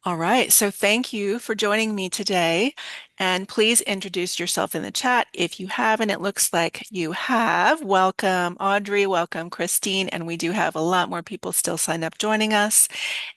All right, so thank you for joining me today. And please introduce yourself in the chat if you have, and it looks like you have. Welcome, Audrey. Welcome, Christine. And we do have a lot more people still signed up joining us.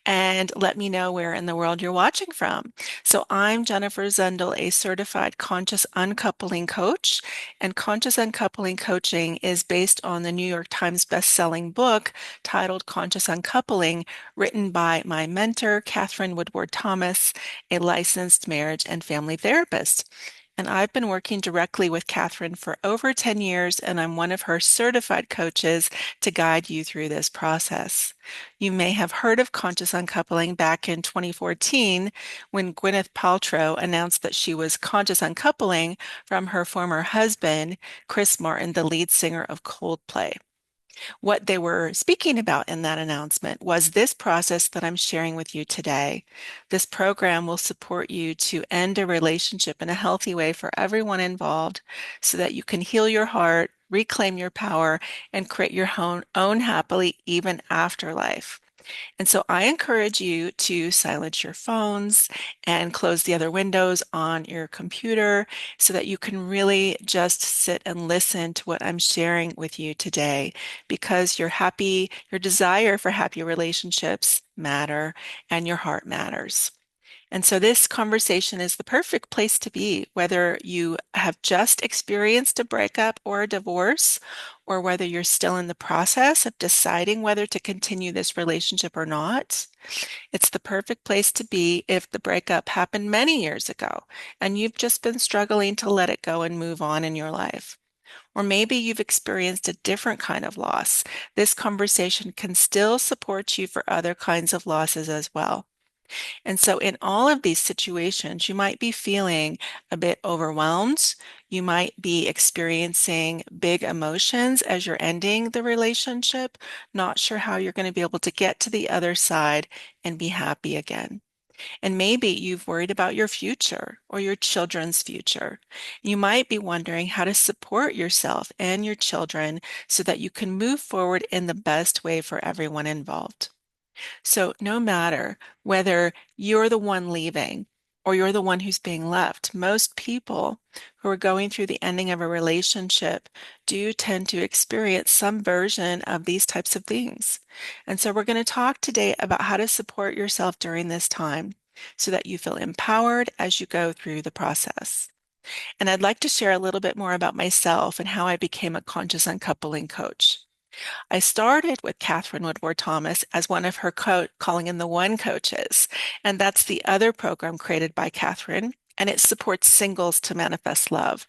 And let me know where in the world you're watching from. So I'm Jennifer Zundel, a certified conscious uncoupling coach. And conscious uncoupling coaching is based on the New York Times best-selling book titled Conscious Uncoupling, written by my mentor, Catherine Woodward Thomas, a licensed marriage and family therapist. And I've been working directly with Catherine for over 10 years, and I'm one of her certified coaches to guide you through this process. You may have heard of conscious uncoupling back in 2014 when Gwyneth Paltrow announced that she was conscious uncoupling from her former husband, Chris Martin, the lead singer of Coldplay. What they were speaking about in that announcement was this process that I'm sharing with you today. This program will support you to end a relationship in a healthy way for everyone involved so that you can heal your heart, reclaim your power, and create your own happily even afterlife. And so I encourage you to silence your phones and close the other windows on your computer so that you can really just sit and listen to what I'm sharing with you today because your desire for happy relationships matter and your heart matters. And so this conversation is the perfect place to be, whether you have just experienced a breakup or a divorce, or whether you're still in the process of deciding whether to continue this relationship or not. It's the perfect place to be if the breakup happened many years ago and you've just been struggling to let it go and move on in your life. Or maybe you've experienced a different kind of loss. This conversation can still support you for other kinds of losses as well. And so, in all of these situations, you might be feeling a bit overwhelmed. You might be experiencing big emotions as you're ending the relationship, not sure how you're going to be able to get to the other side and be happy again. And maybe you've worried about your future or your children's future. You might be wondering how to support yourself and your children so that you can move forward in the best way for everyone involved. So, no matter whether you're the one leaving or you're the one who's being left, most people who are going through the ending of a relationship do tend to experience some version of these types of things. And so, we're going to talk today about how to support yourself during this time so that you feel empowered as you go through the process. And I'd like to share a little bit more about myself and how I became a conscious uncoupling coach. I started with Catherine Woodward Thomas as one of her Calling in the One coaches, and that's the other program created by Catherine, and it supports singles to manifest love.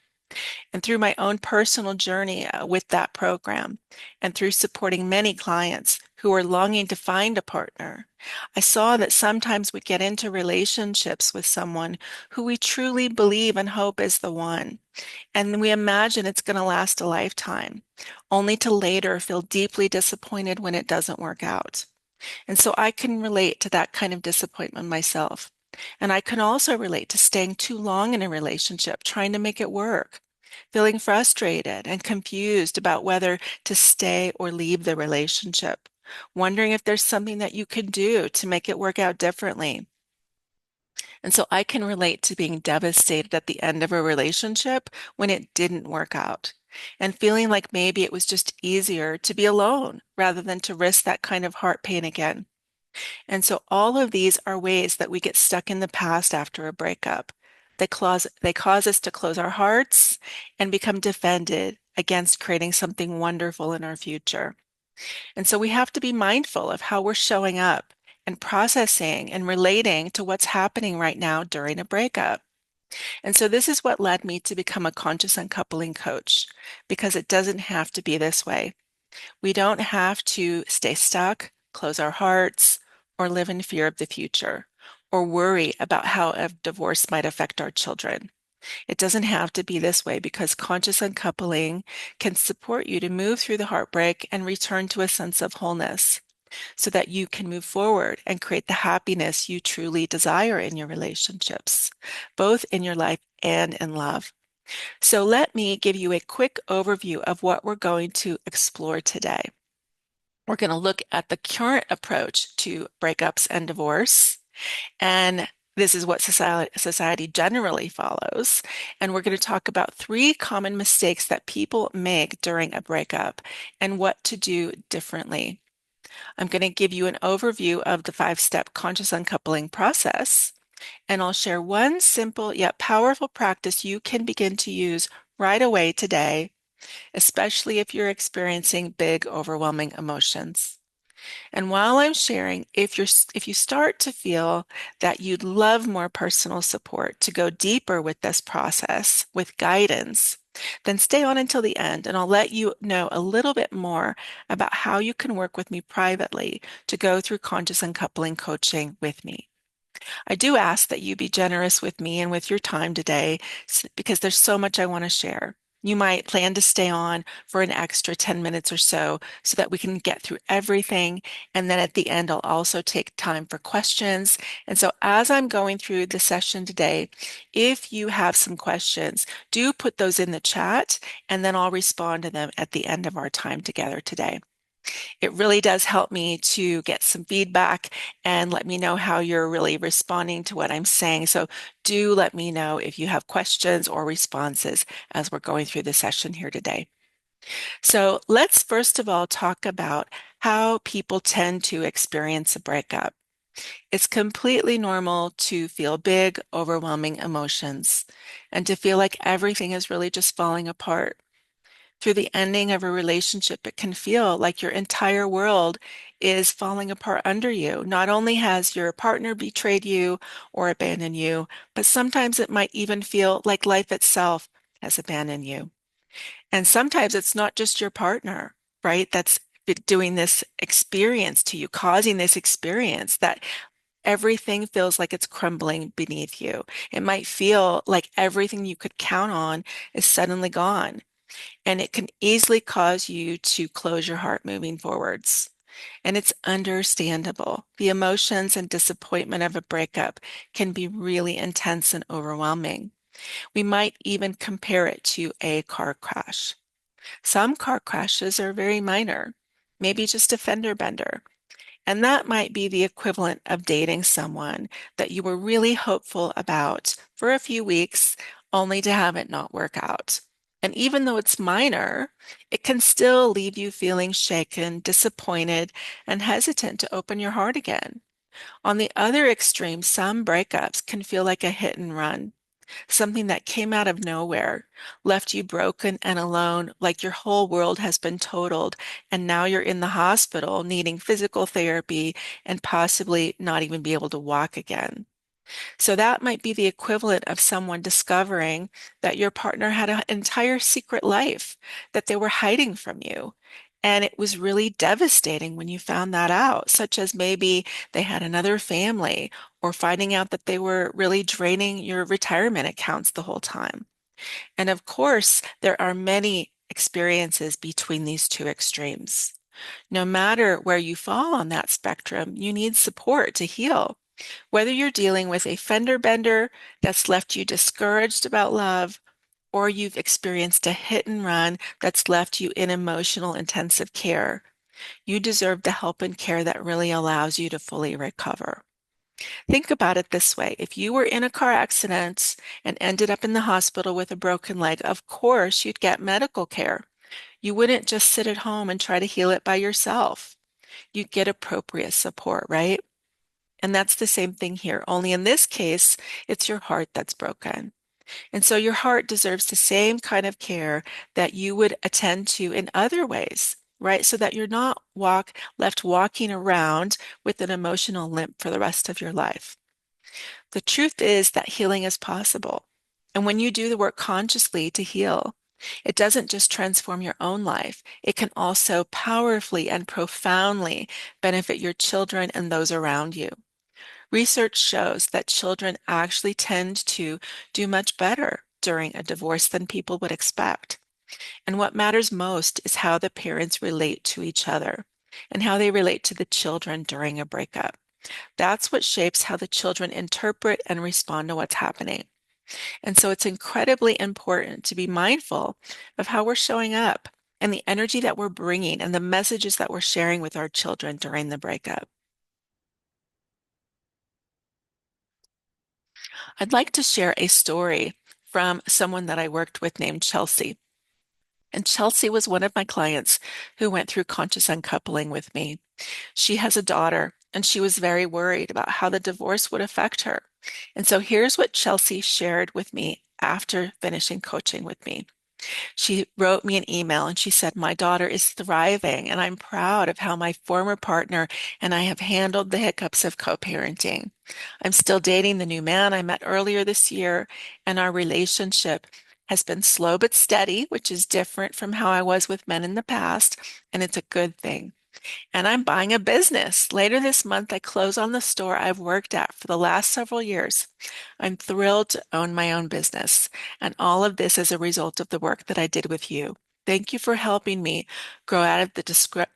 And through my own personal journey with that program, and through supporting many clients who are longing to find a partner, I saw that sometimes we get into relationships with someone who we truly believe and hope is the one. And we imagine it's going to last a lifetime, only to later feel deeply disappointed when it doesn't work out. And so I can relate to that kind of disappointment myself. And I can also relate to staying too long in a relationship, trying to make it work, feeling frustrated and confused about whether to stay or leave the relationship, wondering if there's something that you could do to make it work out differently. And so I can relate to being devastated at the end of a relationship when it didn't work out and feeling like maybe it was just easier to be alone rather than to risk that kind of heart pain again. And so all of these are ways that we get stuck in the past after a breakup. They cause us to close our hearts and become defended against creating something wonderful in our future. And so we have to be mindful of how we're showing up and processing and relating to what's happening right now during a breakup. And so this is what led me to become a conscious uncoupling coach because it doesn't have to be this way. We don't have to stay stuck, close our hearts, or live in fear of the future, or worry about how a divorce might affect our children. It doesn't have to be this way because conscious uncoupling can support you to move through the heartbreak and return to a sense of wholeness so that you can move forward and create the happiness you truly desire in your relationships, both in your life and in love. So let me give you a quick overview of what we're going to explore today. We're going to look at the current approach to breakups and divorce. And this is what society generally follows. And we're going to talk about three common mistakes that people make during a breakup and what to do differently. I'm going to give you an overview of the five-step conscious uncoupling process, and I'll share one simple yet powerful practice you can begin to use right away today, especially if you're experiencing big, overwhelming emotions. And while I'm sharing, if you start to feel that you'd love more personal support to go deeper with this process with guidance, then stay on until the end and I'll let you know a little bit more about how you can work with me privately to go through conscious uncoupling coaching with me. I do ask that you be generous with me and with your time today because there's so much I want to share. You might plan to stay on for an extra 10 minutes or so that we can get through everything. And then at the end, I'll also take time for questions. And so as I'm going through the session today, if you have some questions, do put those in the chat and then I'll respond to them at the end of our time together today. It really does help me to get some feedback and let me know how you're really responding to what I'm saying. So do let me know if you have questions or responses as we're going through the session here today. So let's first of all talk about how people tend to experience a breakup. It's completely normal to feel big, overwhelming emotions and to feel like everything is really just falling apart. Through the ending of a relationship, it can feel like your entire world is falling apart under you. Not only has your partner betrayed you or abandoned you, but sometimes it might even feel like life itself has abandoned you. And sometimes it's not just your partner, right? That's doing this experience to you, causing this experience that everything feels like it's crumbling beneath you. It might feel like everything you could count on is suddenly gone. And it can easily cause you to close your heart moving forwards. And it's understandable. The emotions and disappointment of a breakup can be really intense and overwhelming. We might even compare it to a car crash. Some car crashes are very minor, maybe just a fender bender. And that might be the equivalent of dating someone that you were really hopeful about for a few weeks, only to have it not work out. And even though it's minor, it can still leave you feeling shaken, disappointed, and hesitant to open your heart again. On the other extreme, some breakups can feel like a hit and run, something that came out of nowhere, left you broken and alone, like your whole world has been totaled, and now you're in the hospital needing physical therapy and possibly not even be able to walk again. So that might be the equivalent of someone discovering that your partner had an entire secret life that they were hiding from you. And it was really devastating when you found that out, such as maybe they had another family or finding out that they were really draining your retirement accounts the whole time. And of course, there are many experiences between these two extremes. No matter where you fall on that spectrum, you need support to heal. Whether you're dealing with a fender bender that's left you discouraged about love, or you've experienced a hit and run that's left you in emotional intensive care, you deserve the help and care that really allows you to fully recover. Think about it this way. If you were in a car accident and ended up in the hospital with a broken leg, of course you'd get medical care. You wouldn't just sit at home and try to heal it by yourself. You'd get appropriate support, right? And that's the same thing here, only in this case, it's your heart that's broken. And so your heart deserves the same kind of care that you would attend to in other ways, right? So that you're not left walking around with an emotional limp for the rest of your life. The truth is that healing is possible. And when you do the work consciously to heal, it doesn't just transform your own life, it can also powerfully and profoundly benefit your children and those around you. Research shows that children actually tend to do much better during a divorce than people would expect. And what matters most is how the parents relate to each other and how they relate to the children during a breakup. That's what shapes how the children interpret and respond to what's happening. And so it's incredibly important to be mindful of how we're showing up and the energy that we're bringing and the messages that we're sharing with our children during the breakup. I'd like to share a story from someone that I worked with named Chelsea. And Chelsea was one of my clients who went through conscious uncoupling with me. She has a daughter, and she was very worried about how the divorce would affect her. And so here's what Chelsea shared with me after finishing coaching with me. She wrote me an email and she said, "My daughter is thriving, and I'm proud of how my former partner and I have handled the hiccups of co-parenting. I'm still dating the new man I met earlier this year, and our relationship has been slow but steady, which is different from how I was with men in the past, and it's a good thing. And I'm buying a business. Later this month, I close on the store I've worked at for the last several years. I'm thrilled to own my own business. And all of this is a result of the work that I did with you. Thank you for helping me grow out of the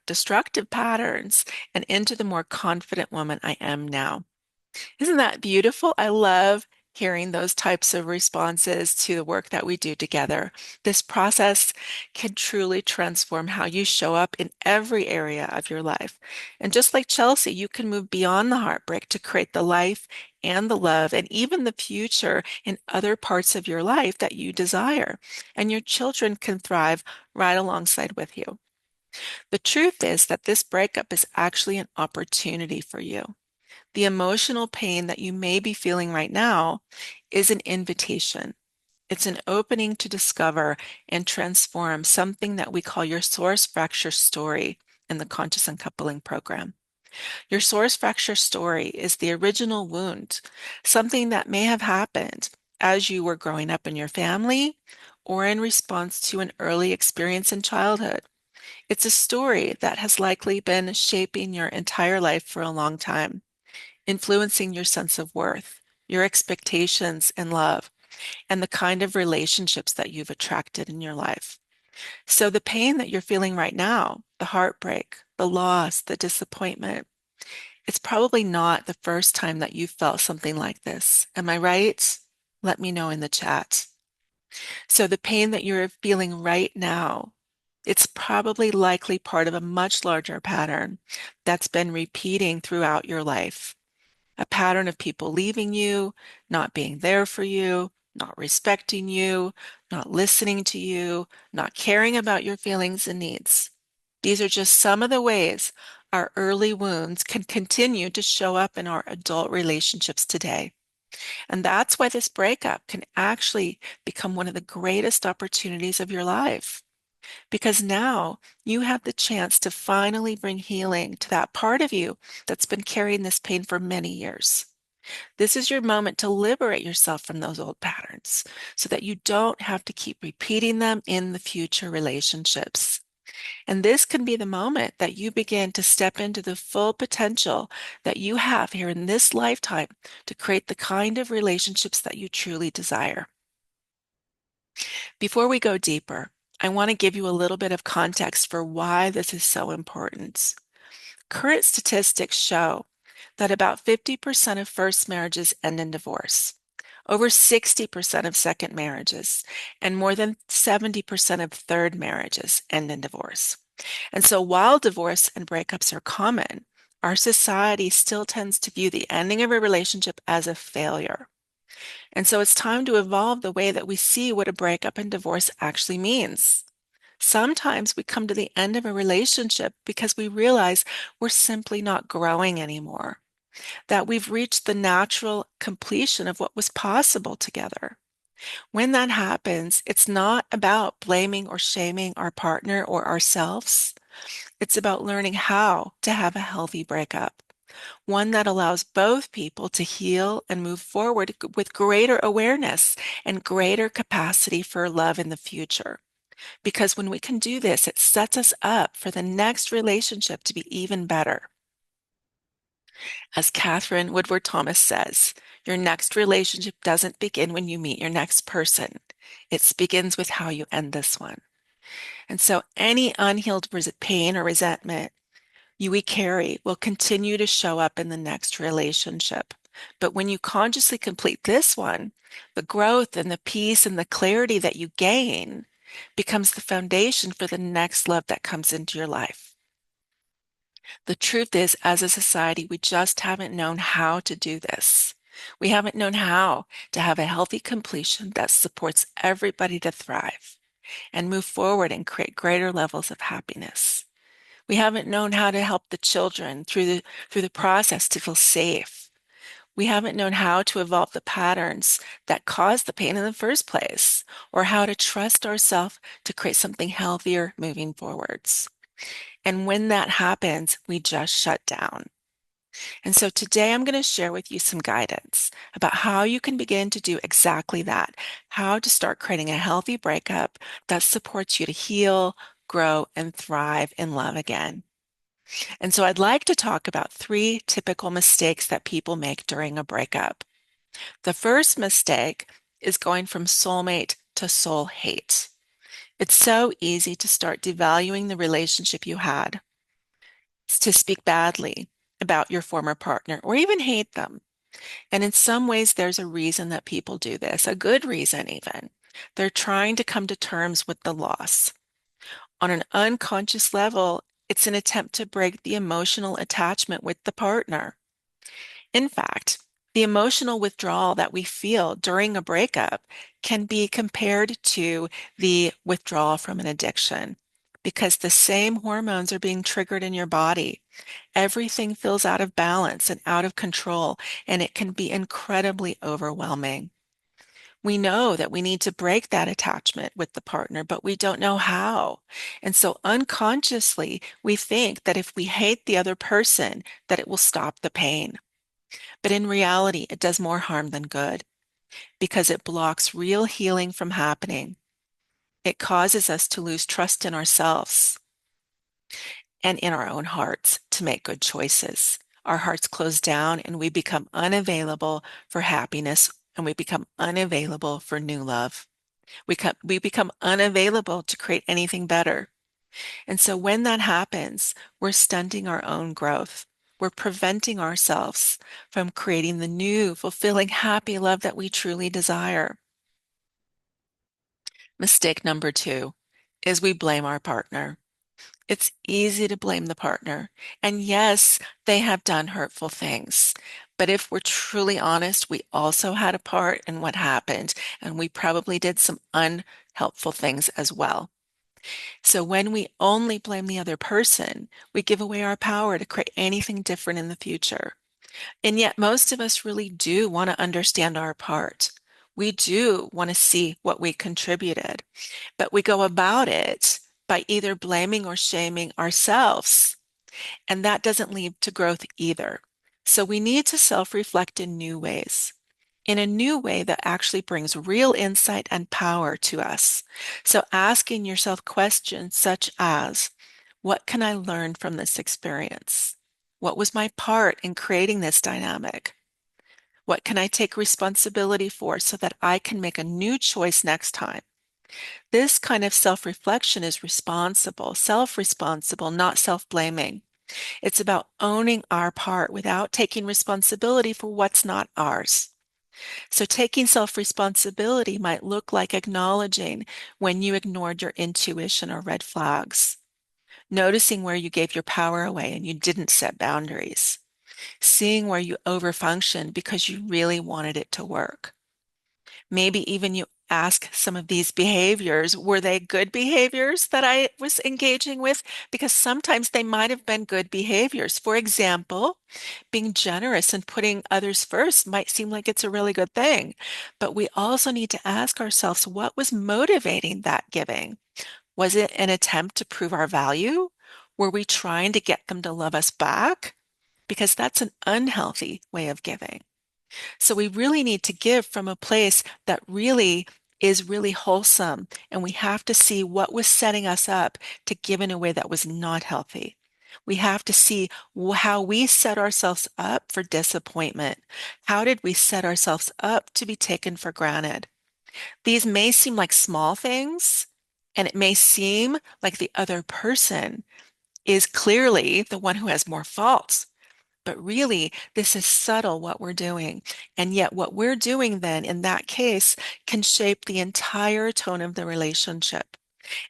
destructive patterns and into the more confident woman I am now." Isn't that beautiful? I love hearing those types of responses to the work that we do together. This process can truly transform how you show up in every area of your life. And just like Chelsea, you can move beyond the heartbreak to create the life and the love and even the future in other parts of your life that you desire. And your children can thrive right alongside with you. The truth is that this breakup is actually an opportunity for you. The emotional pain that you may be feeling right now is an invitation. It's an opening to discover and transform something that we call your source fracture story in the Conscious Uncoupling program. Your source fracture story is the original wound, something that may have happened as you were growing up in your family or in response to an early experience in childhood. It's a story that has likely been shaping your entire life for a long time, influencing your sense of worth, your expectations and love, and the kind of relationships that you've attracted in your life. So the pain that you're feeling right now, the heartbreak, the loss, the disappointment, it's probably not the first time that you felt something like this. Am I right? Let me know in the chat. So the pain that you're feeling right now, it's probably likely part of a much larger pattern that's been repeating throughout your life. A pattern of people leaving you, not being there for you, not respecting you, not listening to you, not caring about your feelings and needs. These are just some of the ways our early wounds can continue to show up in our adult relationships today. And that's why this breakup can actually become one of the greatest opportunities of your life. Because now you have the chance to finally bring healing to that part of you that's been carrying this pain for many years. This is your moment to liberate yourself from those old patterns so that you don't have to keep repeating them in the future relationships. And this can be the moment that you begin to step into the full potential that you have here in this lifetime to create the kind of relationships that you truly desire. Before we go deeper, I want to give you a little bit of context for why this is so important. Current statistics show that about 50% of first marriages end in divorce, over 60% of second marriages, and more than 70% of third marriages end in divorce. And so while divorce and breakups are common, our society still tends to view the ending of a relationship as a failure. And so it's time to evolve the way that we see what a breakup and divorce actually means. Sometimes we come to the end of a relationship because we realize we're simply not growing anymore, that we've reached the natural completion of what was possible together. When that happens, it's not about blaming or shaming our partner or ourselves. It's about learning how to have a healthy breakup, one that allows both people to heal and move forward with greater awareness and greater capacity for love in the future. Because when we can do this, it sets us up for the next relationship to be even better. As Catherine Woodward Thomas says, your next relationship doesn't begin when you meet your next person. It begins with how you end this one. And so any unhealed pain or resentment we carry will continue to show up in the next relationship. But when you consciously complete this one, the growth and the peace and the clarity that you gain becomes the foundation for the next love that comes into your life. The truth is, as a society, we just haven't known how to do this. We haven't known how to have a healthy completion that supports everybody to thrive and move forward and create greater levels of happiness. We haven't known how to help the children through the process to feel safe. We haven't known how to evolve the patterns that caused the pain in the first place, or how to trust ourselves to create something healthier moving forwards. And when that happens, we just shut down. And so today I'm going to share with you some guidance about how you can begin to do exactly that, how to start creating a healthy breakup that supports you to heal, grow, and thrive in love again. And so I'd like to talk about three typical mistakes that people make during a breakup. The first mistake is going from soulmate to soul hate. It's so easy to start devaluing the relationship you had, to speak badly about your former partner, or even hate them. And in some ways, there's a reason that people do this, a good reason even. They're trying to come to terms with the loss. On an unconscious level, it's an attempt to break the emotional attachment with the partner. In fact, the emotional withdrawal that we feel during a breakup can be compared to the withdrawal from an addiction because the same hormones are being triggered in your body. Everything feels out of balance and out of control, and it can be incredibly overwhelming. We know that we need to break that attachment with the partner, but we don't know how. And so unconsciously, we think that if we hate the other person, that it will stop the pain. But in reality, it does more harm than good because it blocks real healing from happening. It causes us to lose trust in ourselves and in our own hearts to make good choices. Our hearts close down and we become unavailable for happiness and we become unavailable for new love. We become unavailable to create anything better. And so when that happens, we're stunting our own growth. We're preventing ourselves from creating the new, fulfilling, happy love that we truly desire. Mistake number two is we blame our partner. It's easy to blame the partner. And yes, they have done hurtful things. But if we're truly honest, we also had a part in what happened, and we probably did some unhelpful things as well. So when we only blame the other person, we give away our power to create anything different in the future. And yet most of us really do want to understand our part. We do want to see what we contributed, but we go about it by either blaming or shaming ourselves. And that doesn't lead to growth either. So we need to self-reflect in new ways, in a new way that actually brings real insight and power to us. So asking yourself questions such as, what can I learn from this experience? What was my part in creating this dynamic? What can I take responsibility for so that I can make a new choice next time? This kind of self-reflection is responsible, self-responsible, not self-blaming. It's about owning our part without taking responsibility for what's not ours. So taking self-responsibility might look like acknowledging when you ignored your intuition or red flags, noticing where you gave your power away and you didn't set boundaries, seeing where you overfunctioned because you really wanted it to work. Maybe even you ask some of these behaviors, were they good behaviors that I was engaging with? Because sometimes they might have been good behaviors. For example, being generous and putting others first might seem like it's a really good thing, but we also need to ask ourselves what was motivating that giving? Was it an attempt to prove our value? Were we trying to get them to love us back? Because that's an unhealthy way of giving. So we really need to give from a place that really is really wholesome. And we have to see what was setting us up to give in a way that was not healthy. We have to see how we set ourselves up for disappointment. How did we set ourselves up to be taken for granted? These may seem like small things, and it may seem like the other person is clearly the one who has more faults. But really, this is subtle what we're doing. And yet, what we're doing then in that case can shape the entire tone of the relationship.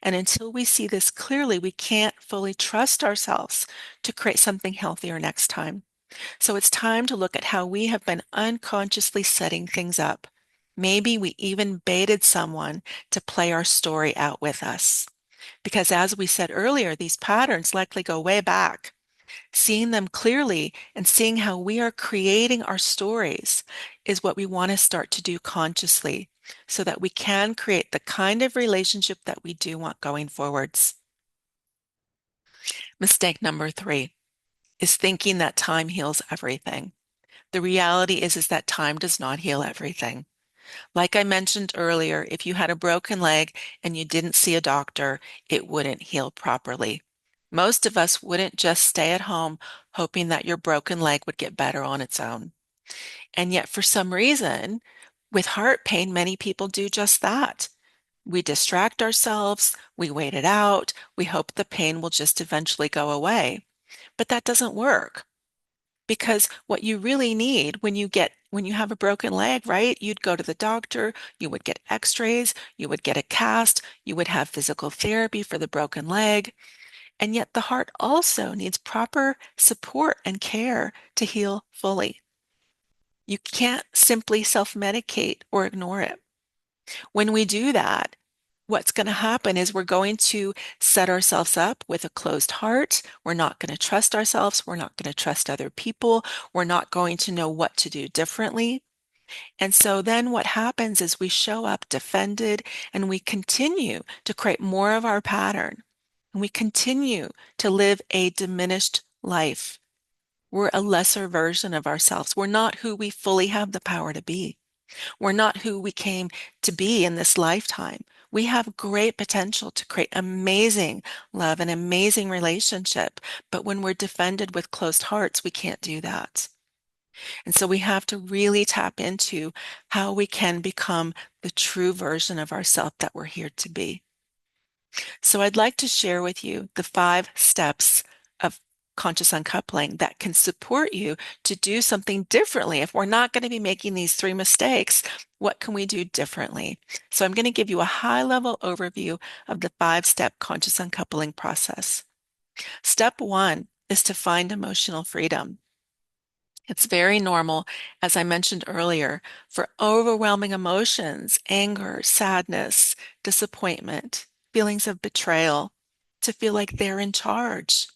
And until we see this clearly, we can't fully trust ourselves to create something healthier next time. So it's time to look at how we have been unconsciously setting things up. Maybe we even baited someone to play our story out with us. Because as we said earlier, these patterns likely go way back. Seeing them clearly and seeing how we are creating our stories is what we want to start to do consciously so that we can create the kind of relationship that we do want going forwards. Mistake number 3 is thinking that time heals everything. The reality is that time does not heal everything. Like I mentioned earlier, if you had a broken leg and you didn't see a doctor, it wouldn't heal properly. Most of us wouldn't just stay at home hoping that your broken leg would get better on its own. And yet, for some reason, with heart pain, many people do just that. We distract ourselves, we wait it out, we hope the pain will just eventually go away. But that doesn't work. Because what you really need when you have a broken leg, right? You'd go to the doctor, you would get x-rays, you would get a cast, you would have physical therapy for the broken leg. And yet the heart also needs proper support and care to heal fully. You can't simply self-medicate or ignore it. When we do that, what's going to happen is we're going to set ourselves up with a closed heart. We're not going to trust ourselves. We're not going to trust other people. We're not going to know what to do differently. And so then what happens is we show up defended and we continue to create more of our pattern. And we continue to live a diminished life. We're a lesser version of ourselves. We're not who we fully have the power to be. We're not who we came to be in this lifetime. We have great potential to create amazing love and amazing relationship. But when we're defended with closed hearts, we can't do that. And so we have to really tap into how we can become the true version of ourselves that we're here to be. So I'd like to share with you the 5 steps of conscious uncoupling that can support you to do something differently. If we're not going to be making these 3 mistakes, what can we do differently? So I'm going to give you a high-level overview of the 5-step conscious uncoupling process. Step 1 is to find emotional freedom. It's very normal, as I mentioned earlier, for overwhelming emotions, anger, sadness, disappointment, feelings of betrayal, to feel like they're in charge.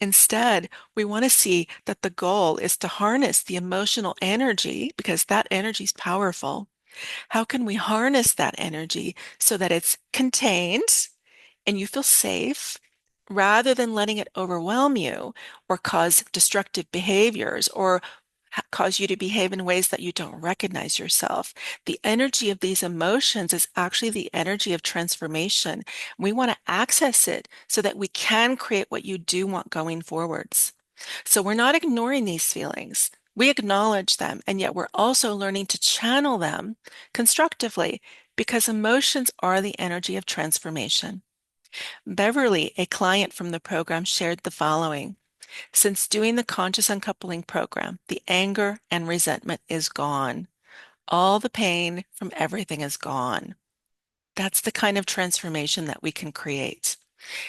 Instead, we want to see that the goal is to harness the emotional energy because that energy is powerful. How can we harness that energy so that it's contained and you feel safe rather than letting it overwhelm you or cause destructive behaviors or cause you to behave in ways that you don't recognize yourself? The energy of these emotions is actually the energy of transformation. We want to access it so that we can create what you do want going forwards. So we're not ignoring these feelings. We acknowledge them, and yet we're also learning to channel them constructively because emotions are the energy of transformation. Beverly, a client from the program, shared the following. Since doing the conscious uncoupling program, the anger and resentment is gone. All the pain from everything is gone. That's the kind of transformation that we can create.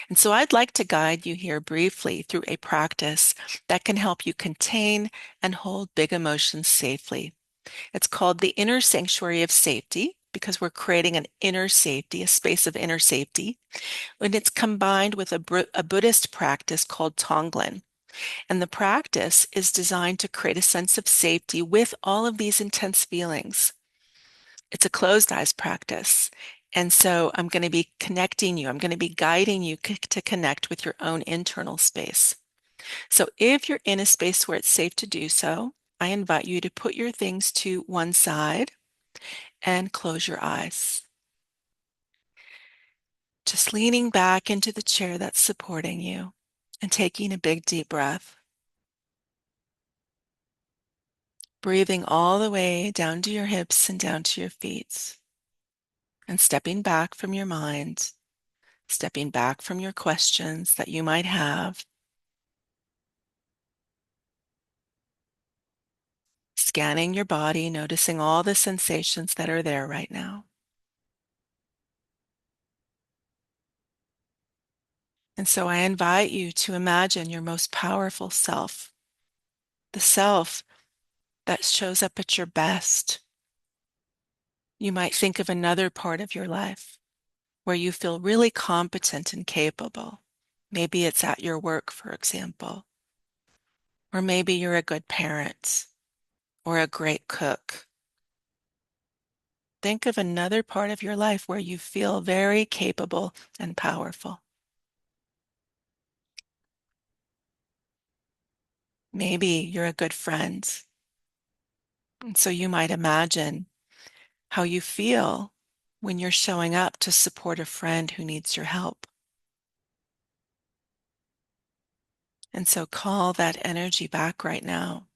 And so I'd like to guide you here briefly through a practice that can help you contain and hold big emotions safely. It's called the inner sanctuary of safety because we're creating an inner safety, a space of inner safety. And it's combined with a Buddhist practice called Tonglen. And the practice is designed to create a sense of safety with all of these intense feelings. It's a closed eyes practice. And so I'm going to be connecting you. I'm going to be guiding you to connect with your own internal space. So if you're in a space where it's safe to do so, I invite you to put your things to one side and close your eyes. Just leaning back into the chair that's supporting you and taking a big deep breath. Breathing all the way down to your hips and down to your feet. And stepping back from your mind, stepping back from your questions that you might have. Scanning your body, noticing all the sensations that are there right now. And so I invite you to imagine your most powerful self. the self that shows up at your best. You might think of another part of your life where you feel really competent and capable. Maybe it's at your work, for example, or maybe you're a good parent or a great cook. Think of another part of your life where you feel very capable and powerful. Maybe you're a good friend. And so you might imagine how you feel when you're showing up to support a friend who needs your help. And so call that energy back right now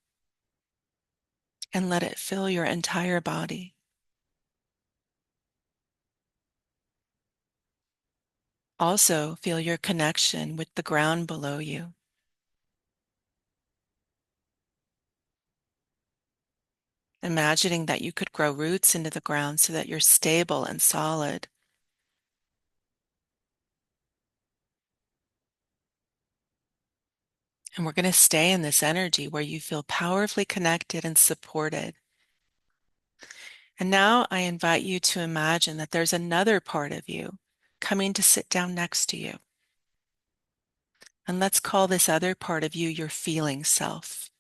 and let it fill your entire body. Also, feel your connection with the ground below you. Imagining that you could grow roots into the ground so that you're stable and solid. And we're going to stay in this energy where you feel powerfully connected and supported. And now I invite you to imagine that there's another part of you coming to sit down next to you. And let's call this other part of you your feeling self.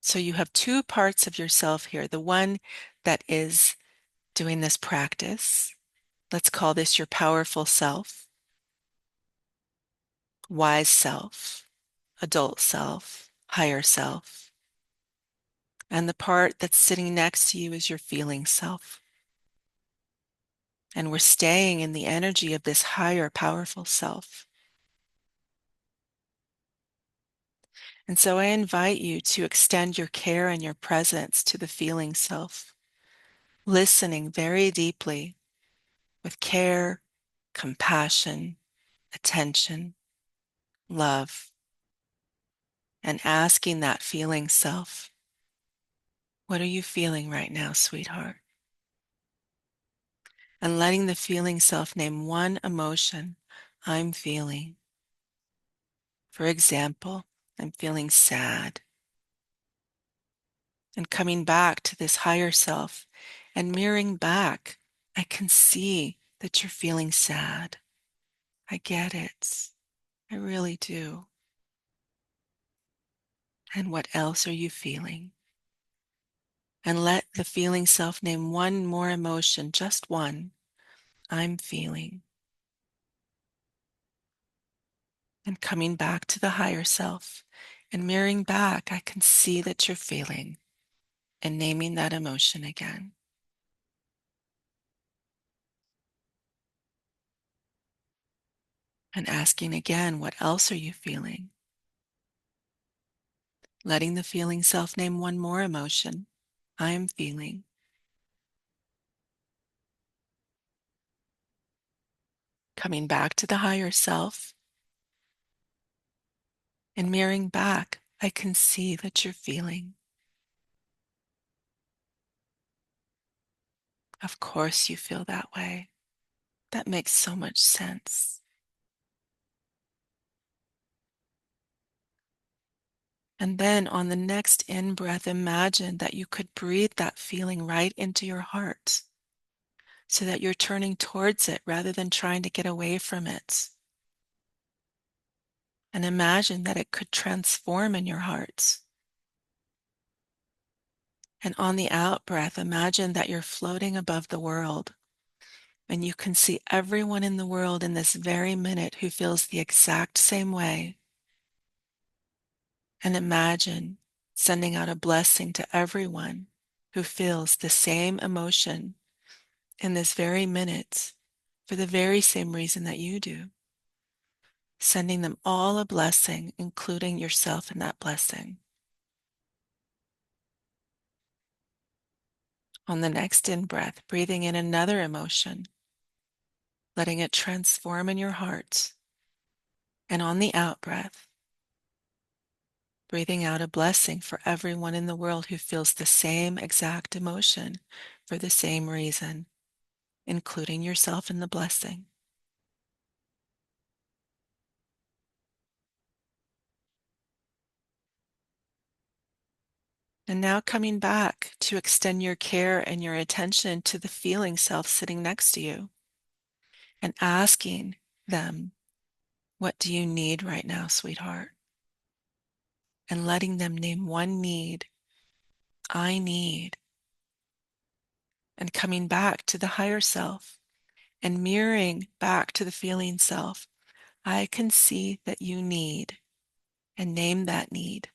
So you have two parts of yourself here. The one that is doing this practice. Let's call this your powerful self, wise self, adult self, higher self. And the part that's sitting next to you is your feeling self. And we're staying in the energy of this higher, powerful self. And so I invite you to extend your care and your presence to the feeling self, listening very deeply with care, compassion, attention, love, and asking that feeling self, what are you feeling right now, sweetheart? And letting the feeling self name one emotion I'm feeling. For example, I'm feeling sad. And coming back to this higher self and mirroring back, I can see that you're feeling sad. I get it. I really do. And what else are you feeling? And let the feeling self name one more emotion, just one. I'm feeling. And coming back to the higher self and mirroring back, I can see that you're feeling and naming that emotion again. And asking again, what else are you feeling? Letting the feeling self name one more emotion. I am feeling. Coming back to the higher self and mirroring back, I can see that you're feeling. Of course you feel that way. That makes so much sense. And then on the next in-breath, imagine that you could breathe that feeling right into your heart so that you're turning towards it rather than trying to get away from it. And imagine that it could transform in your heart. And on the out-breath, imagine that you're floating above the world and you can see everyone in the world in this very minute who feels the exact same way. And imagine sending out a blessing to everyone who feels the same emotion in this very minute for the very same reason that you do. Sending them all a blessing, including yourself in that blessing. On the next in-breath, breathing in another emotion, letting it transform in your heart. And on the out-breath, breathing out a blessing for everyone in the world who feels the same exact emotion for the same reason, including yourself in the blessing. And now coming back to extend your care and your attention to the feeling self sitting next to you and asking them, what do you need right now, sweetheart? And letting them name one need. I need. And coming back to the higher self and mirroring back to the feeling self. I can see that you need, and name that need.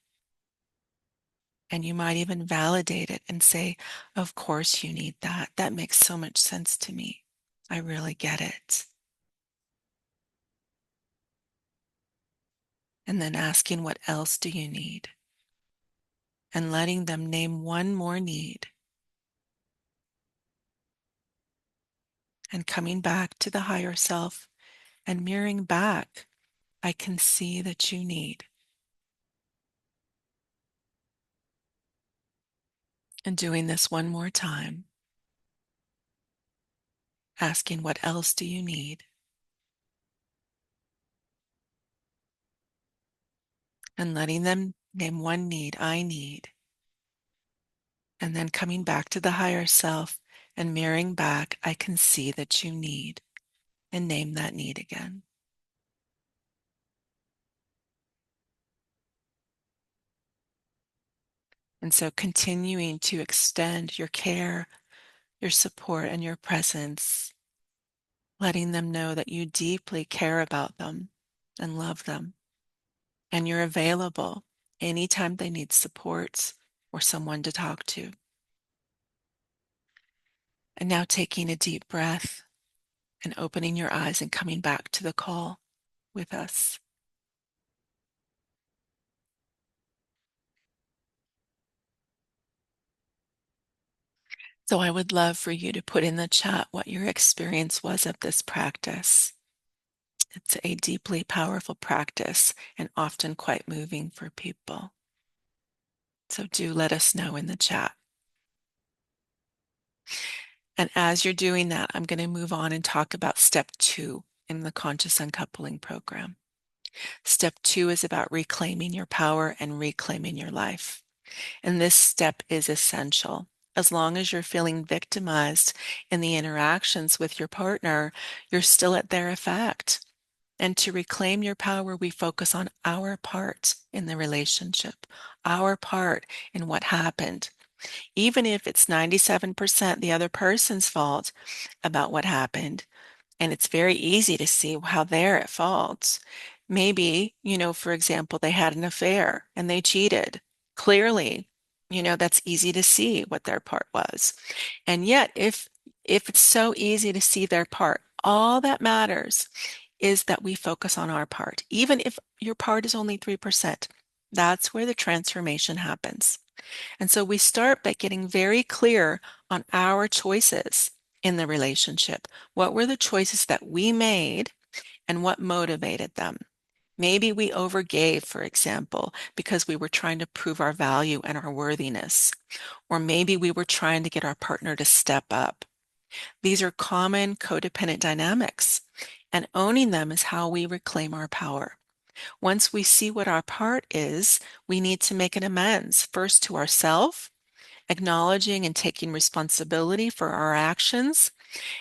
And you might even validate it and say, of course you need that. That makes so much sense to me. I really get it. And then asking, what else do you need? And letting them name one more need. And coming back to the higher self and mirroring back, I can see that you need. And doing this one more time, asking, what else do you need? And letting them name one need, I need. And then coming back to the higher self and mirroring back, I can see that you need, and name that need again. And so continuing to extend your care, your support, and your presence, letting them know that you deeply care about them and love them, and you're available anytime they need support or someone to talk to. And now taking a deep breath and opening your eyes and coming back to the call with us. So I would love for you to put in the chat what your experience was of this practice. It's a deeply powerful practice and often quite moving for people. So do let us know in the chat. And as you're doing that, I'm going to move on and talk about step 2 in the Conscious Uncoupling program. Step 2 is about reclaiming your power and reclaiming your life. And this step is essential. As long as you're feeling victimized in the interactions with your partner, you're still at their effect. And to reclaim your power, we focus on our part in the relationship, our part in what happened. Even if it's 97% the other person's fault about what happened, and it's very easy to see how they're at fault. Maybe, for example, they had an affair and they cheated. Clearly, that's easy to see what their part was. And yet, if it's so easy to see their part, all that matters is that we focus on our part. Even if your part is only 3%, that's where the transformation happens. And so we start by getting very clear on our choices in the relationship. What were the choices that we made and what motivated them? Maybe we overgave, for example, because we were trying to prove our value and our worthiness. Or maybe we were trying to get our partner to step up. These are common codependent dynamics, and owning them is how we reclaim our power. Once we see what our part is, we need to make an amends first to ourselves, acknowledging and taking responsibility for our actions.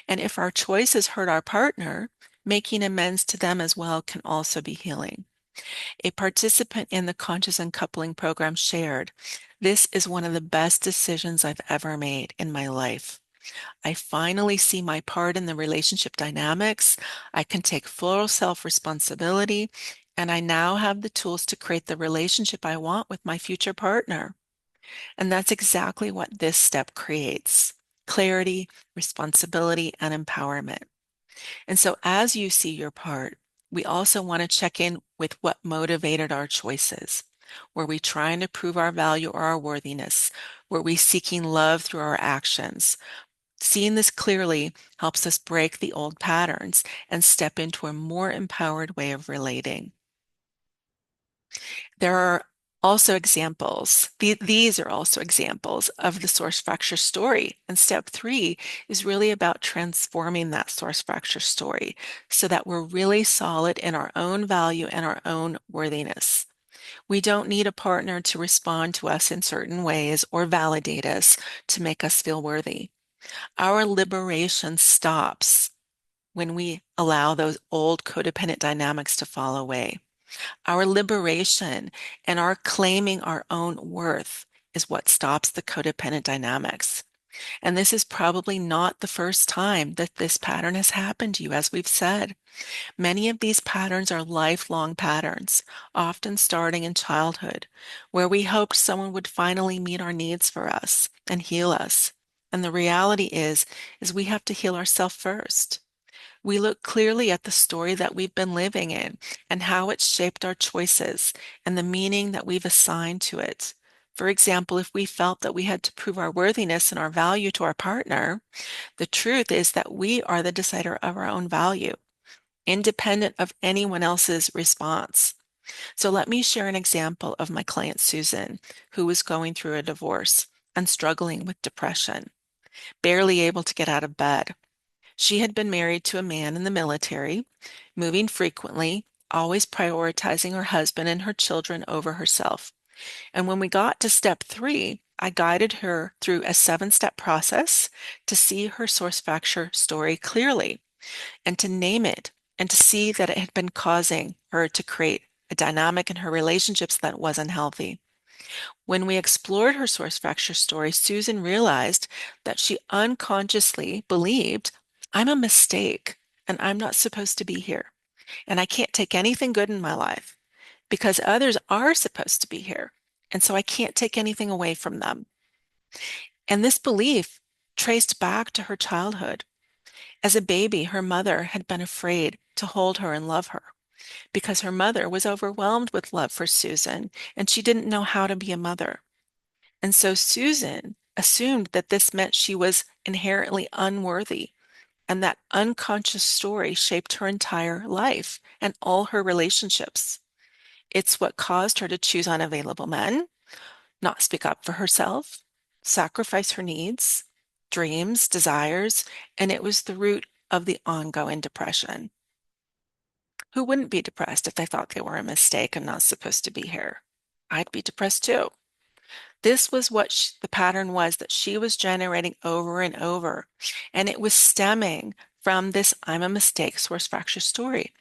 And if our choices hurt our partner, making amends to them as well can also be healing. A participant in the Conscious Uncoupling program shared, "This is one of the best decisions I've ever made in my life. I finally see my part in the relationship dynamics. I can take full self-responsibility, and I now have the tools to create the relationship I want with my future partner." And that's exactly what this step creates: clarity, responsibility, and empowerment. And so as you see your part, we also want to check in with what motivated our choices. Were we trying to prove our value or our worthiness? Were we seeking love through our actions? Seeing this clearly helps us break the old patterns and step into a more empowered way of relating. There are also examples. These are also examples of the source fracture story. And step 3 is really about transforming that source fracture story so that we're really solid in our own value and our own worthiness. We don't need a partner to respond to us in certain ways or validate us to make us feel worthy. Our liberation stops when we allow those old codependent dynamics to fall away. Our liberation and our claiming our own worth is what stops the codependent dynamics. And this is probably not the first time that this pattern has happened to you, as we've said. Many of these patterns are lifelong patterns, often starting in childhood, where we hoped someone would finally meet our needs for us and heal us. And the reality is we have to heal ourselves first. We look clearly at the story that we've been living in and how it's shaped our choices and the meaning that we've assigned to it. For example, if we felt that we had to prove our worthiness and our value to our partner, the truth is that we are the decider of our own value, independent of anyone else's response. So let me share an example of my client Susan, who was going through a divorce and struggling with depression, barely able to get out of bed. She had been married to a man in the military, moving frequently, always prioritizing her husband and her children over herself. And when we got to step 3, I guided her through a 7-step process to see her source fracture story clearly and to name it and to see that it had been causing her to create a dynamic in her relationships that wasn't healthy. When we explored her source fracture story, Susan realized that she unconsciously believed, I'm a mistake and I'm not supposed to be here. And I can't take anything good in my life because others are supposed to be here. And so I can't take anything away from them. And this belief traced back to her childhood. As a baby, her mother had been afraid to hold her and love her because her mother was overwhelmed with love for Susan and she didn't know how to be a mother. And so Susan assumed that this meant she was inherently unworthy, and that unconscious story shaped her entire life and all her relationships. It's what caused her to choose unavailable men, not speak up for herself, sacrifice her needs, dreams, desires, and it was the root of the ongoing depression. Who wouldn't be depressed if they thought they were a mistake and not supposed to be here? I'd be depressed too. This was what the pattern was that she was generating over and over. And it was stemming from this I'm a mistake source fracture story.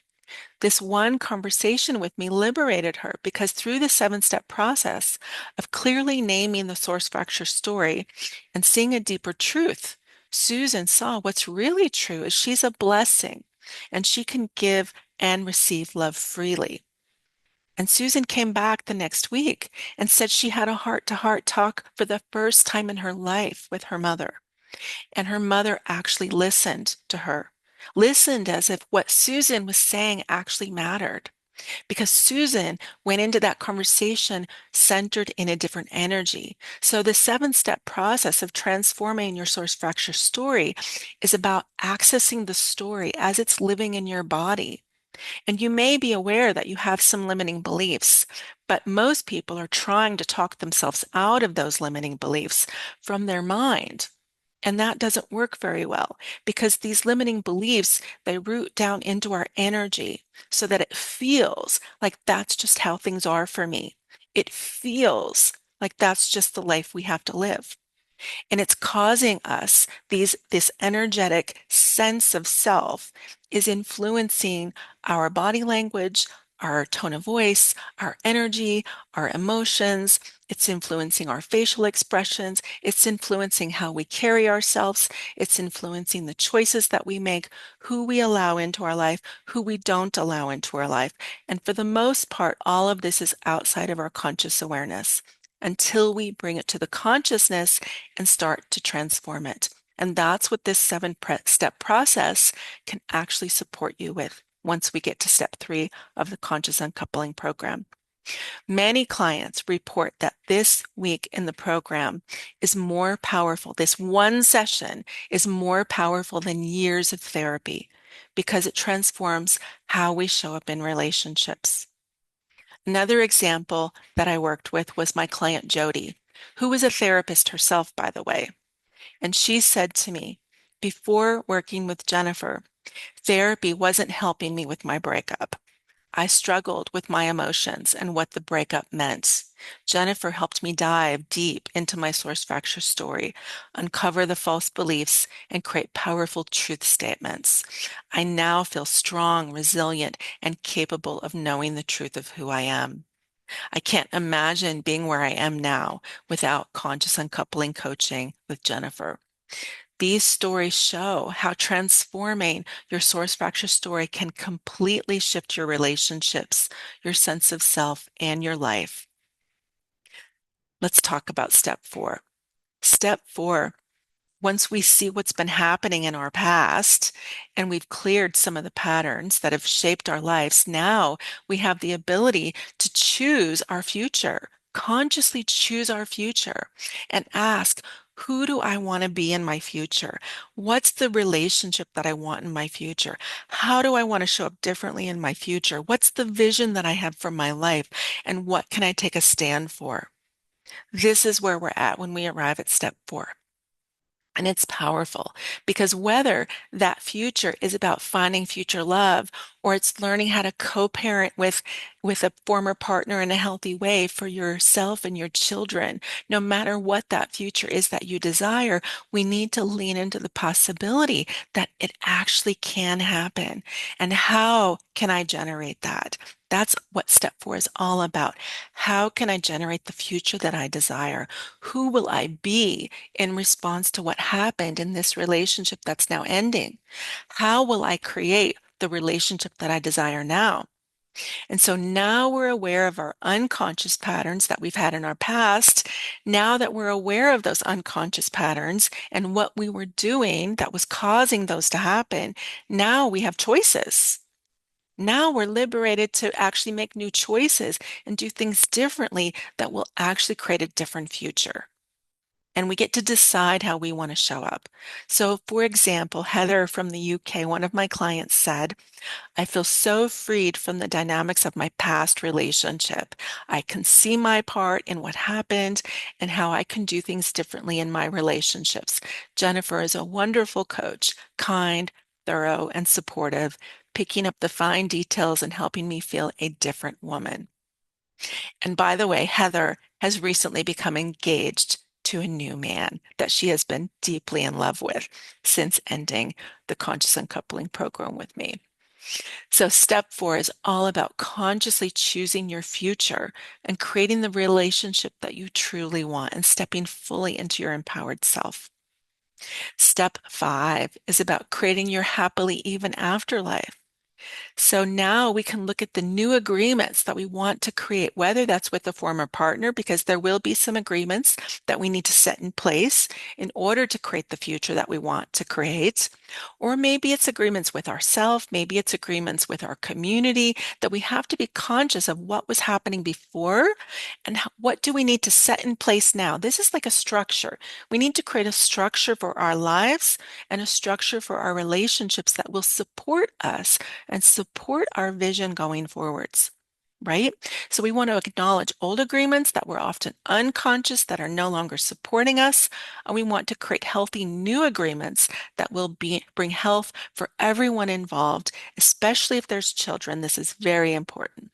This one conversation with me liberated her because through the 7-step process of clearly naming the source fracture story and seeing a deeper truth, Susan saw what's really true is she's a blessing and she can give and receive love freely. And Susan came back the next week and said she had a heart-to-heart talk for the first time in her life with her mother. And her mother actually listened to her, listened as if what Susan was saying actually mattered. Because Susan went into that conversation centered in a different energy. So the 7-step process of transforming your source fracture story is about accessing the story as it's living in your body. And you may be aware that you have some limiting beliefs, but most people are trying to talk themselves out of those limiting beliefs from their mind. And that doesn't work very well because these limiting beliefs, they root down into our energy so that it feels like that's just how things are for me. It feels like that's just the life we have to live. And it's causing us this energetic sense of self is influencing our body language, our tone of voice, our energy, our emotions. It's influencing our facial expressions. It's influencing how we carry ourselves. It's influencing the choices that we make, who we allow into our life, who we don't allow into our life. And for the most part, all of this is outside of our conscious awareness until we bring it to the consciousness and start to transform it. And that's what this 7-step process can actually support you with once we get to step 3 of the conscious uncoupling program. Many clients report that this week in the program is more powerful. This one session is more powerful than years of therapy because it transforms how we show up in relationships. Another example that I worked with was my client Jody, who was a therapist herself, by the way. And she said to me, before working with Jennifer, therapy wasn't helping me with my breakup. I struggled with my emotions and what the breakup meant. Jennifer helped me dive deep into my source fracture story, uncover the false beliefs, and create powerful truth statements. I now feel strong, resilient, and capable of knowing the truth of who I am. I can't imagine being where I am now without conscious uncoupling coaching with Jennifer. These stories show how transforming your source fracture story can completely shift your relationships, your sense of self, and your life. Let's talk about step 4. Step 4, once we see what's been happening in our past and we've cleared some of the patterns that have shaped our lives, now we have the ability to choose our future, consciously choose our future, and ask, who do I want to be in my future? What's the relationship that I want in my future? How do I want to show up differently in my future? What's the vision that I have for my life? And what can I take a stand for? This is where we're at when we arrive at step 4. And it's powerful because whether that future is about finding future love or it's learning how to co-parent with a former partner in a healthy way for yourself and your children, no matter what that future is that you desire, we need to lean into the possibility that it actually can happen. And how can I generate that? That's what step 4 is all about. How can I generate the future that I desire? Who will I be in response to what happened in this relationship that's now ending? How will I create the relationship that I desire now? And so now we're aware of our unconscious patterns that we've had in our past. Now that we're aware of those unconscious patterns and what we were doing that was causing those to happen, now we have choices. Now we're liberated to actually make new choices and do things differently that will actually create a different future. And we get to decide how we want to show up. So, for example, Heather from the UK, one of my clients said, I feel so freed from the dynamics of my past relationship. I can see my part in what happened and how I can do things differently in my relationships. Jennifer is a wonderful coach, kind, thorough, and supportive, picking up the fine details and helping me feel a different woman. And by the way, Heather has recently become engaged to a new man that she has been deeply in love with since ending the Conscious Uncoupling program with me. So, step 4 is all about consciously choosing your future and creating the relationship that you truly want and stepping fully into your empowered self. Step 5 is about creating your happily even afterlife. So now we can look at the new agreements that we want to create, whether that's with a former partner, because there will be some agreements that we need to set in place in order to create the future that we want to create. Or maybe it's agreements with ourselves, maybe it's agreements with our community that we have to be conscious of what was happening before and what do we need to set in place now. This is like a structure. We need to create a structure for our lives and a structure for our relationships that will support us and support our vision going forwards, right? So we want to acknowledge old agreements that were often unconscious that are no longer supporting us, and we want to create healthy new agreements that will bring health for everyone involved, especially if there's children. This is very important.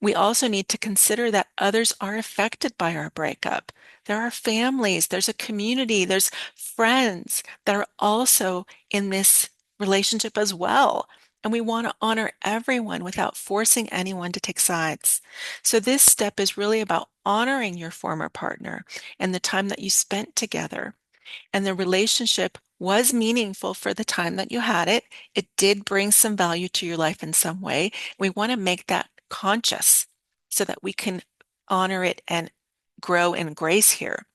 We also need to consider that others are affected by our breakup. There are families, there's a community, there's friends that are also in this relationship as well. And we want to honor everyone without forcing anyone to take sides. So, this step is really about honoring your former partner and the time that you spent together. And the relationship was meaningful for the time that you had it. It did bring some value to your life in some way. We want to make that conscious so that we can honor it and grow in grace here.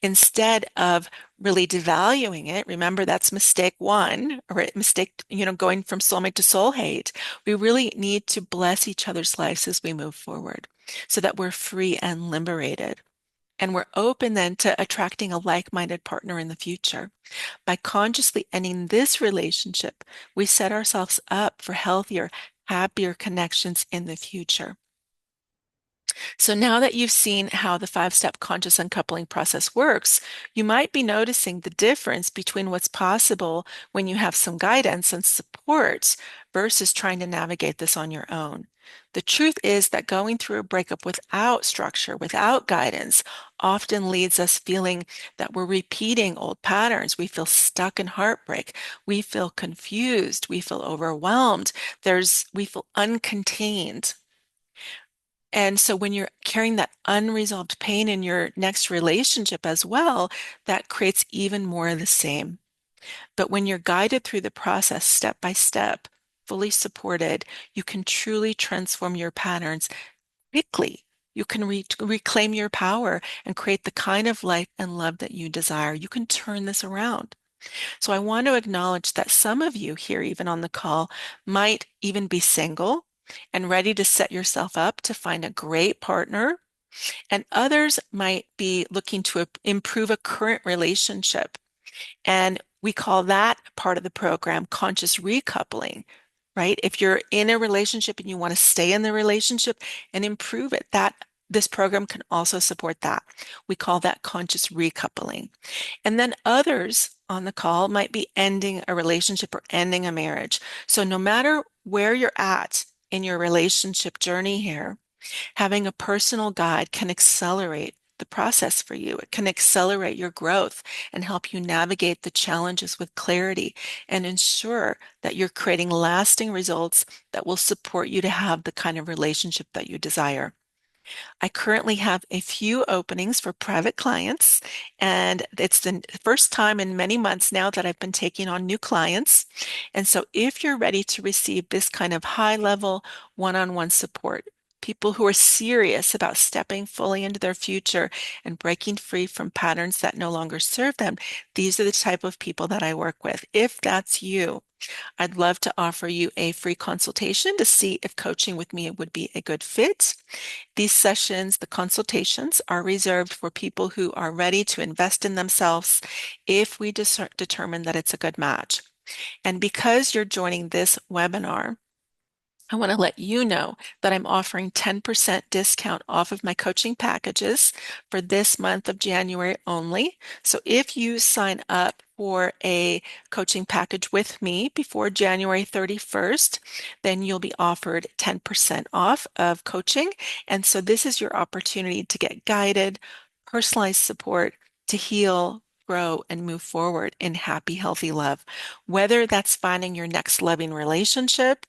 Instead of really devaluing it, remember that's mistake 1, or mistake, going from soulmate to soul hate. We really need to bless each other's lives as we move forward so that we're free and liberated. And we're open then to attracting a like-minded partner in the future. By consciously ending this relationship, we set ourselves up for healthier, happier connections in the future. So now that you've seen how the 5-step conscious uncoupling process works, you might be noticing the difference between what's possible when you have some guidance and support versus trying to navigate this on your own. The truth is that going through a breakup without structure, without guidance, often leads us feeling that we're repeating old patterns. We feel stuck in heartbreak. We feel confused. We feel overwhelmed. We feel uncontained. And so when you're carrying that unresolved pain in your next relationship as well, that creates even more of the same. But when you're guided through the process step by step, fully supported, you can truly transform your patterns quickly. You can reclaim your power and create the kind of life and love that you desire. You can turn this around. So I want to acknowledge that some of you here, even on the call, might even be single and ready to set yourself up to find a great partner. And others might be looking to improve a current relationship. And we call that part of the program conscious recoupling, right? If you're in a relationship and you want to stay in the relationship and improve it, that this program can also support that. We call that conscious recoupling. And then others on the call might be ending a relationship or ending a marriage. So no matter where you're at in your relationship journey here, having a personal guide can accelerate the process for you. It can accelerate your growth and help you navigate the challenges with clarity and ensure that you're creating lasting results that will support you to have the kind of relationship that you desire. I currently have a few openings for private clients, and it's the first time in many months now that I've been taking on new clients. And so, if you're ready to receive this kind of high level one-on-one support, people who are serious about stepping fully into their future and breaking free from patterns that no longer serve them, these are the type of people that I work with. If that's you, I'd love to offer you a free consultation to see if coaching with me would be a good fit. These sessions, the consultations, are reserved for people who are ready to invest in themselves if we determine that it's a good match. And because you're joining this webinar, I want to let you know that I'm offering 10% discount off of my coaching packages for this month of January only. So if you sign up for a coaching package with me before January 31st, then you'll be offered 10% off of coaching. And so this is your opportunity to get guided, personalized support to heal, grow, and move forward in happy, healthy love. Whether that's finding your next loving relationship,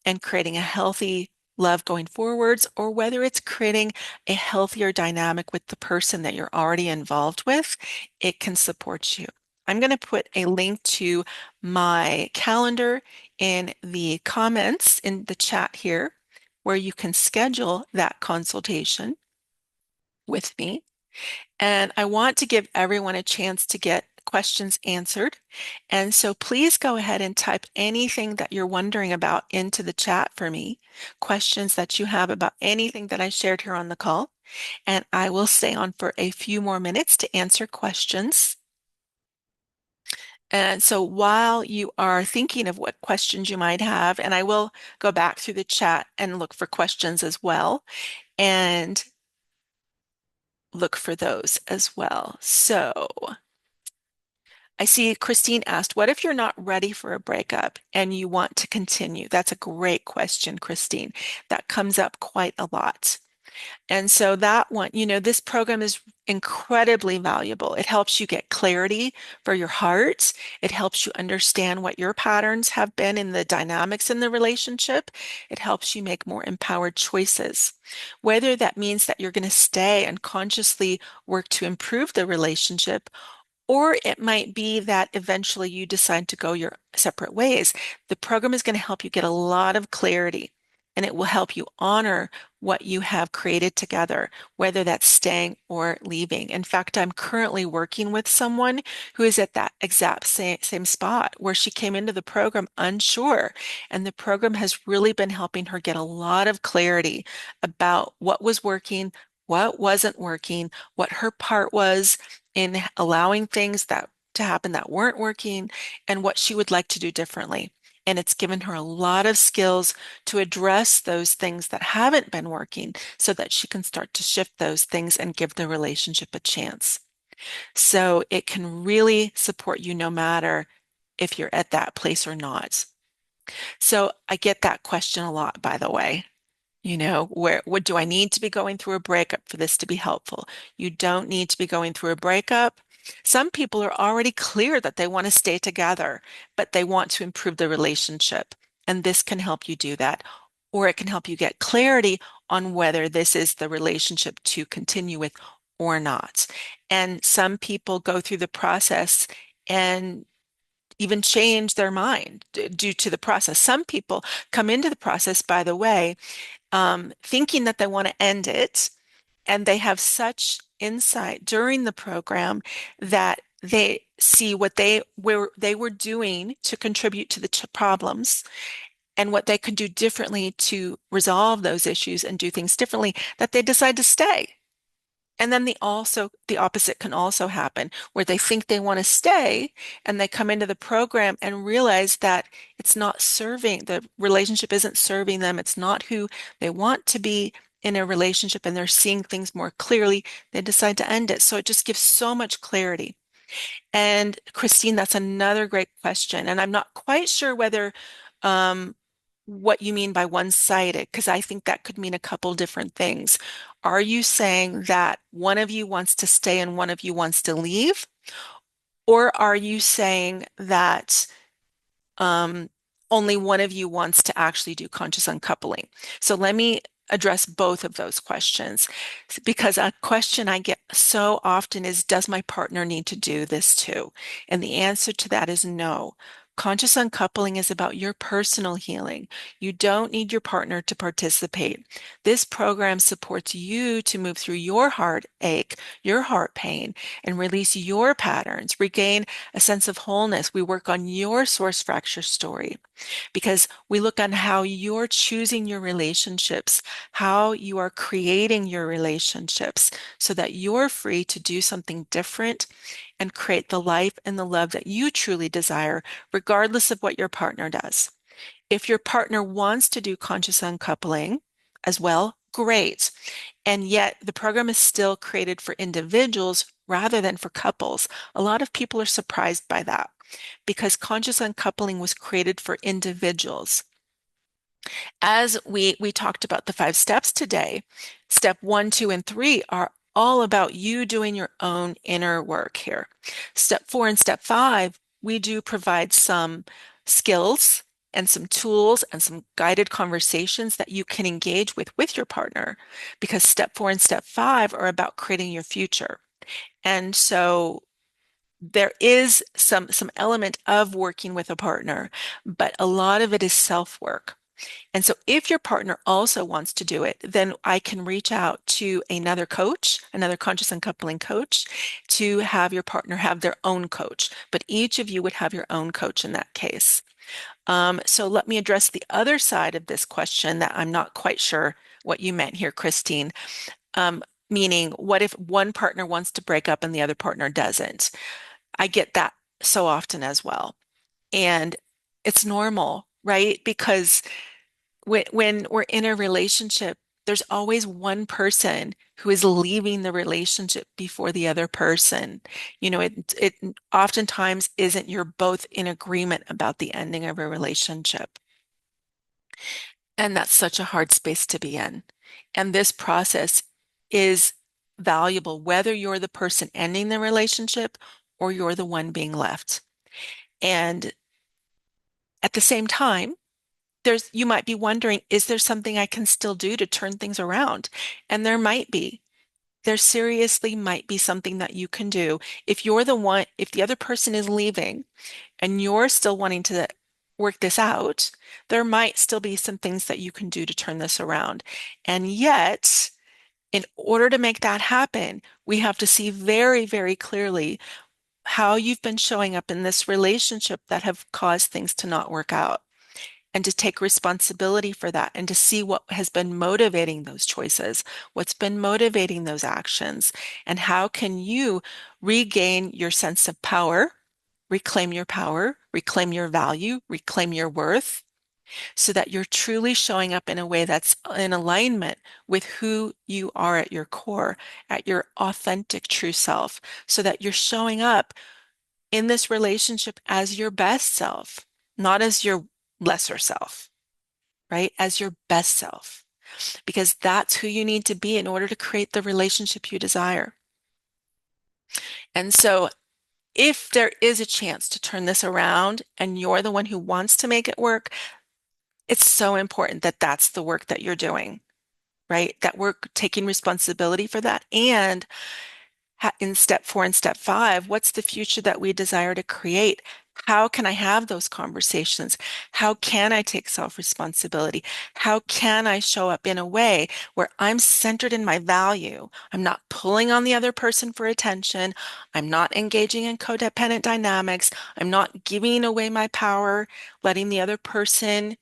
and creating a healthy love going forwards, or whether it's creating a healthier dynamic with the person that you're already involved with, it can support you. I'm going to put a link to my calendar in the comments in the chat here, where you can schedule that consultation with me. And I want to give everyone a chance to get questions answered. And so please go ahead and type anything that you're wondering about into the chat for me, questions that you have about anything that I shared here on the call. And I will stay on for a few more minutes to answer questions. And so while you are thinking of what questions you might have, and I will go back through the chat and look for questions as well. And look for those as well. So I see Christine asked, what if you're not ready for a breakup and you want to continue? That's a great question, Christine. That comes up quite a lot. And so that one, this program is incredibly valuable. It helps you get clarity for your heart. It helps you understand what your patterns have been in the dynamics in the relationship. It helps you make more empowered choices. Whether that means that you're going to stay and consciously work to improve the relationship, or it might be that eventually you decide to go your separate ways. The program is going to help you get a lot of clarity, and it will help you honor what you have created together, whether that's staying or leaving. In fact, I'm currently working with someone who is at that exact same spot where she came into the program unsure, and the program has really been helping her get a lot of clarity about what was working, what wasn't working, what her part was in allowing things that to happen that weren't working, and what she would like to do differently. And it's given her a lot of skills to address those things that haven't been working so that she can start to shift those things and give the relationship a chance. So it can really support you no matter if you're at that place or not. So I get that question a lot, by the way. Where what do I need to be going through a breakup for this to be helpful? You don't need to be going through a breakup. Some people are already clear that they want to stay together, but they want to improve the relationship. And this can help you do that. Or it can help you get clarity on whether this is the relationship to continue with or not. And some people go through the process and even change their mind due to the process. Some people come into the process, by the way, thinking that they want to end it, and they have such insight during the program that they see what they were doing to contribute to the problems and what they could do differently to resolve those issues and do things differently, that they decide to stay. And then the opposite can also happen where they think they want to stay and they come into the program and realize that it's not serving, the relationship isn't serving them. It's not who they want to be in a relationship, and they're seeing things more clearly. They decide to end it. So it just gives so much clarity. And Christine, that's another great question. And I'm not quite sure whether um, what you mean by one-sided, because I think that could mean a couple different things. Are you saying that one of you wants to stay and one of you wants to leave? Or are you saying that um, only one of you wants to actually do conscious uncoupling? So let me address both of those questions, because a question I get so often is, does my partner need to do this too? And the answer to that is no. Conscious uncoupling is about your personal healing. You don't need your partner to participate. This program supports you to move through your heartache, your heart pain, and release your patterns, regain a sense of wholeness. We work on your source fracture story because we look on how you're choosing your relationships, how you are creating your relationships so that you're free to do something different and create the life and the love that you truly desire, regardless of what your partner does. If your partner wants to do conscious uncoupling as well, great. And yet the program is still created for individuals rather than for couples. A lot of people are surprised by that because conscious uncoupling was created for individuals. As we talked about the 5 steps today, step 1, 2, and 3 are all about you doing your own inner work here. Step 4 and step 5, we do provide some skills and some tools and some guided conversations that you can engage with your partner, because step 4 and step 5 are about creating your future. And so there is some element of working with a partner, but a lot of it is self-work. And so if your partner also wants to do it, then I can reach out to another coach, another conscious uncoupling coach, to have your partner have their own coach. But each of you would have your own coach in that case. So let me address the other side of this question that I'm not quite sure what you meant here, Christine. Um, Meaning, what if one partner wants to break up and the other partner doesn't? I get that so often as well. And it's normal, right? Because when we're in a relationship, there's always one person who is leaving the relationship before the other person. It oftentimes isn't you're both in agreement about the ending of a relationship. And that's such a hard space to be in. And this process is valuable, whether you're the person ending the relationship or you're the one being left. And at the same time, you might be wondering, is there something I can still do to turn things around? And there might be. There seriously might be something that you can do. If the other person is leaving and you're still wanting to work this out, there might still be some things that you can do to turn this around. And yet, in order to make that happen, we have to see very, very clearly how you've been showing up in this relationship that have caused things to not work out, and to take responsibility for that and to see what has been motivating those choices, what's been motivating those actions, and how can you regain your sense of power, reclaim your value, reclaim your worth, so that you're truly showing up in a way that's in alignment with who you are at your core, at your authentic true self, so that you're showing up in this relationship as your best self, not as your lesser self, right? As your best self. because that's who you need to be in order to create the relationship you desire. And so if there is a chance to turn this around and you're the one who wants to make it work, it's so important that that's the work that you're doing, right? That we're taking responsibility for that. And in step 4 and step 5, what's the future that we desire to create? How can I have those conversations? How can I take self-responsibility? How can I show up in a way where I'm centered in my value? I'm not pulling on the other person for attention. I'm not engaging in codependent dynamics. I'm not giving away my power, letting the other person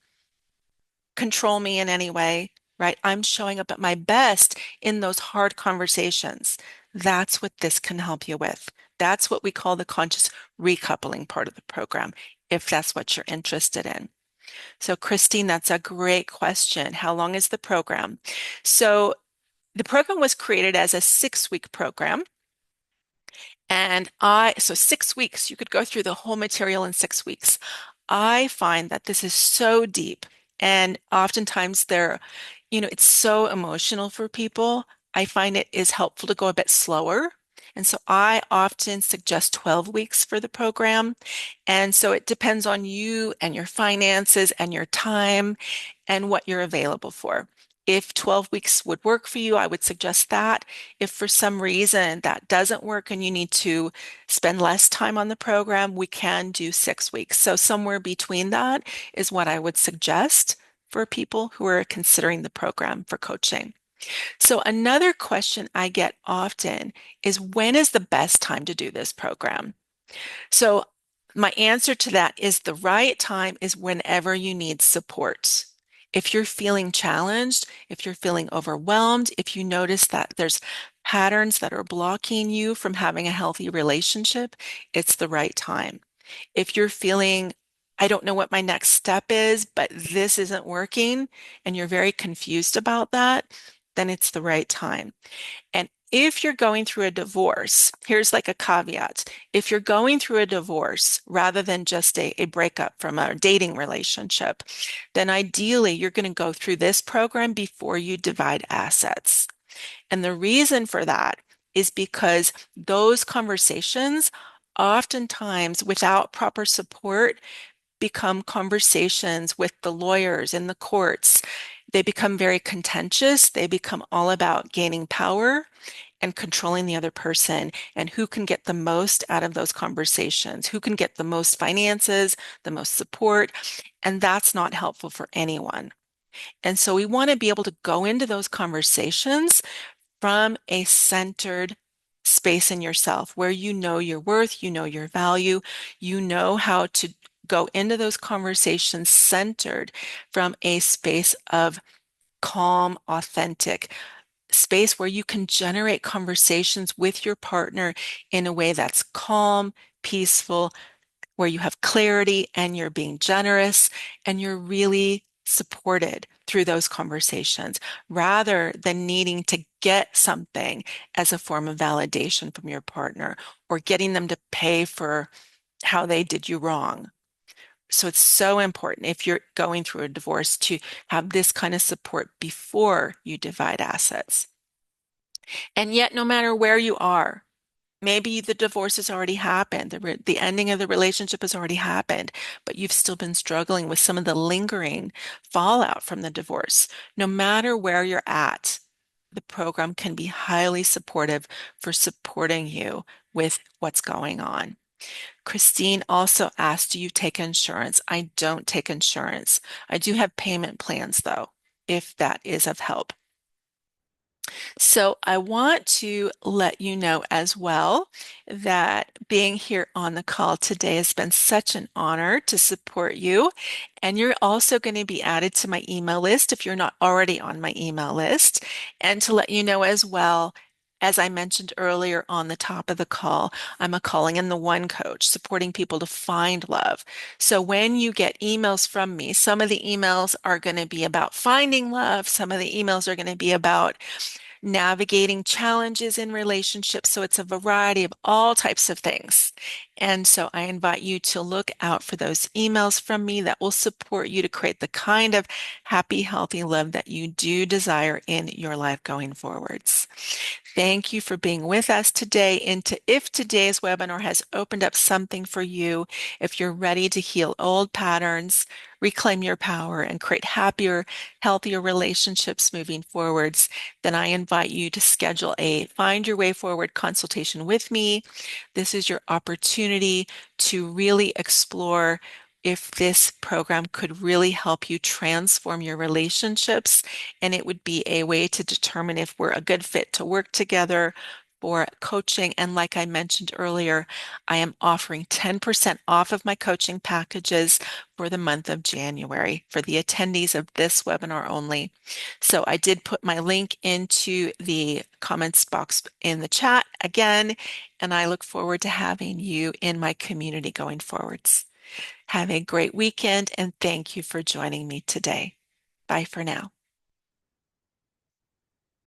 control me in any way, right? I'm showing up at my best in those hard conversations. That's what this can help you with. That's what we call the conscious recoupling part of the program, if that's what you're interested in. So, Christine, that's a great question. How long is the program? So, the program was created as a 6-week program. So 6 weeks, you could go through the whole material in 6 weeks. I find that this is so deep, and oftentimes it's so emotional for people. I find it is helpful to go a bit slower. And so I often suggest 12 weeks for the program. And so it depends on you and your finances and your time and what you're available for. If 12 weeks would work for you, I would suggest that. If for some reason that doesn't work and you need to spend less time on the program, we can do 6 weeks. So somewhere between that is what I would suggest for people who are considering the program for coaching. So another question I get often is, when is the best time to do this program? So my answer to that is the right time is whenever you need support. If you're feeling challenged, if you're feeling overwhelmed, if you notice that there's patterns that are blocking you from having a healthy relationship, it's the right time. If you're feeling, I don't know what my next step is, but this isn't working, and you're very confused about that, then it's the right time. And if you're going through a divorce, here's like a caveat. If you're going through a divorce rather than just a breakup from a dating relationship, then ideally you're going to go through this program before you divide assets. And the reason for that is because those conversations, oftentimes without proper support, become conversations with the lawyers in the courts. They become very contentious. They become all about gaining power and controlling the other person, and who can get the most out of those conversations, who can get the most finances, the most support. And that's not helpful for anyone. And so we want to be able to go into those conversations from a centered space in yourself where you know your worth, you know your value, you know how to go into those conversations centered from a space of calm, authentic space where you can generate conversations with your partner in a way that's calm, peaceful, where you have clarity and you're being generous and you're really supported through those conversations rather than needing to get something as a form of validation from your partner or getting them to pay for how they did you wrong. So it's so important if you're going through a divorce to have this kind of support before you divide assets. And yet, no matter where you are, maybe the divorce has already happened, the ending of the relationship has already happened, but you've still been struggling with some of the lingering fallout from the divorce. No matter where you're at, the program can be highly supportive for supporting you with what's going on. Christine also asked, do you take insurance? I don't take insurance. I do have payment plans, though, if that is of help. So I want to let you know as well that being here on the call today has been such an honor to support you. And you're also going to be added to my email list if you're not already on my email list. And to let you know as well, as I mentioned earlier on the top of the call, I'm a Calling in the One coach, supporting people to find love. So when you get emails from me, some of the emails are going to be about finding love. Some of the emails are going to be about navigating challenges in relationships. So it's a variety of all types of things. And so I invite you to look out for those emails from me that will support you to create the kind of happy, healthy love that you do desire in your life going forwards. Thank you for being with us today. If today's webinar has opened up something for you, if you're ready to heal old patterns, reclaim your power, and create happier, healthier relationships moving forwards, then I invite you to schedule a Find Your Way Forward consultation with me. This is your opportunity to really explore if this program could really help you transform your relationships, and it would be a way to determine if we're a good fit to work together for coaching. And like I mentioned earlier, I am offering 10% off of my coaching packages for the month of January for the attendees of this webinar only. So I did put my link into the comments box in the chat again, and I look forward to having you in my community going forwards. Have a great weekend, and thank you for joining me today. Bye for now.